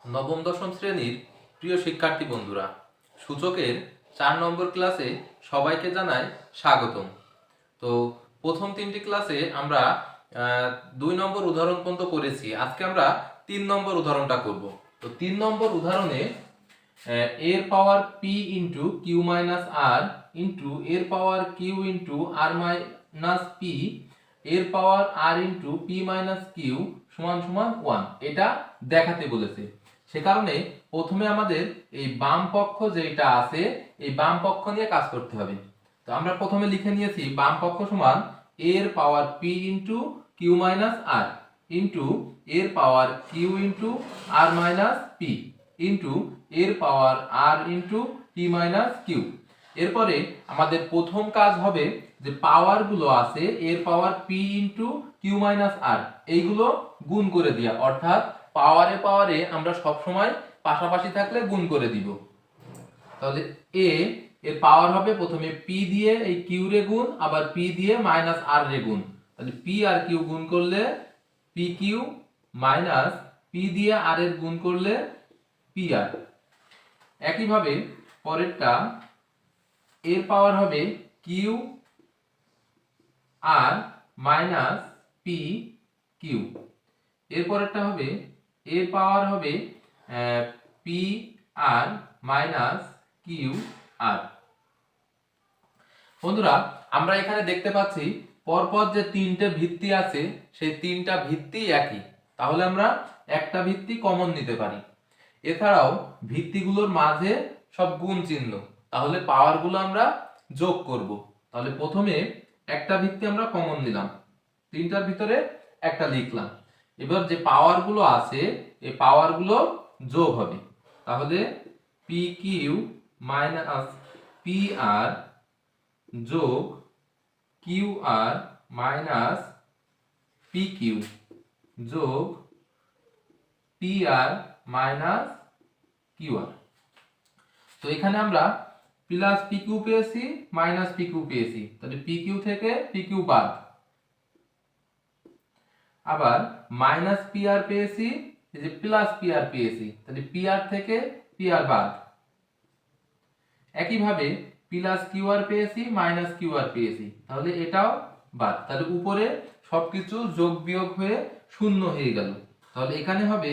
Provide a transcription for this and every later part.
নবম দশম শ্রেণীর প্রিয় শিক্ষার্থী বন্ধুরা, সূচকের 4 নম্বর ক্লাসে সবাইকে জানাই স্বাগতম। তো প্রথম 3টি ক্লাসে আমরা 2 নম্বর উদাহরণ পর্যন্ত করেছি। আজকে আমরা 3 নম্বর উদাহরণটা করব। তো 3 নম্বর উদাহরণে এর পাওয়ার পি ইন্টু কিউ মাইনাস আর ইন্টু এর পাওয়ার কিউ ইন্টু আর মাইনাস পি এর পাওয়ার আর ইন্টু পি মাইনাস কিউ সমান সমান 1 এটা দেখাতে বলেছে। সে কারণে প্রথমে আমাদের এই বাম পক্ষ যেটা আছে এই বাম পক্ষ নিয়ে কাজ করতে হবে। তো আমরা প্রথমে লিখে নিয়েছি বাম পক্ষ সমান এর পাওয়ার পি ইন্টু কিউ মাইনাস আর ইন্টু এর পাওয়ার কিউ ইন্টু আর মাইনাস পি ইন্টু এর পাওয়ার আর ইন্টু পি মাইনাস কিউ। এরপরে আমাদের প্রথম কাজ হবে যে পাওয়ার গুলো আছে এর পাওয়ার পি ইন্টু কিউ মাইনাস আর এইগুলো গুণ করে দেওয়া, অর্থাৎ পাওয়ারে পাওয়ারে আমরা সবসময় পাশাপাশি থাকলে গুণ করে দিব। তাহলে এর পাওয়ার হবে প্রথমে পি দিয়ে এই কিউ রে গুণ, আবার পি দিয়ে মাইনাস আর রে গুণ। তাহলে পি আর কিউ গুণ করলে পি কিউ মাইনাস পি দিয়ে আর এর গুণ করলে পি আর। একইভাবে পরেরটা এর পাওয়ার হবে Q R minus P Q. এরপরেরটা হবে এর পাওয়ার হবে P R minus Q R. বন্ধুরা, আমরা এখানে দেখতে পাচ্ছি পরপর যে 3টে ভিত্তি আছে সেই 3টা ভিত্তি একই, তাহলে আমরা একটা ভিত্তি কমন নিতে পারি। এছাড়াও ভিত্তিগুলোর মাঝে সব গুণ চিহ্ন, তাহলে পাওয়ারগুলো আমরা যোগ করব। তাহলে প্রথমে একটা ভিত্তি আমরা কমন নিলাম, 3টার ভিতরে একটা লিখলাম। এবার যে পাওয়ারগুলো আছে এই পাওয়ারগুলো যোগ হবে। তাহলে P Q minus P R যোগ Q R minus P Q যোগ P R minus Q R. তো এখানে আমরা প্লাস পি কিউ পেয়েছি মাইনাস পি কিউ পেয়েছি, তাহলে পি কিউ থেকে পি কিউ বাদ, আবার মাইনাস পি আর পেয়েছি এই যে প্লাস পি আর পেয়েছি, তাহলে পি আর থেকে পি আর বাদ। একইভাবে প্লাস কিউ আর পেয়েছি মাইনাস কিউ আর পেয়েছি, তাহলে এটাও বাদ। তাহলে উপরে সবকিছু যোগ বিয়োগ হয়ে শূন্য হয়ে গেল। তাহলে এখানে হবে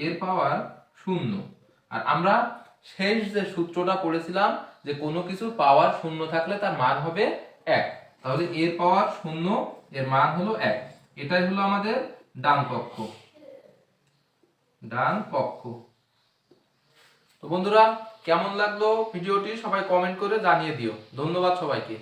এর পাওয়ার শূন্য। আর আমরা শেষ যে সূত্রটা পড়েছিলাম যে কোনো কিছুর পাওয়ার শূন্য থাকলে তার মান হবে 1, তাহলে এর পাওয়ার শূন্য এর মান হলো 1। এটাই হলো আমাদের ডান পক্ষ। তো বন্ধুরা, কেমন লাগলো ভিডিওটি সবাই কমেন্ট করে জানিয়ে দিও। ধন্যবাদ সবাইকে।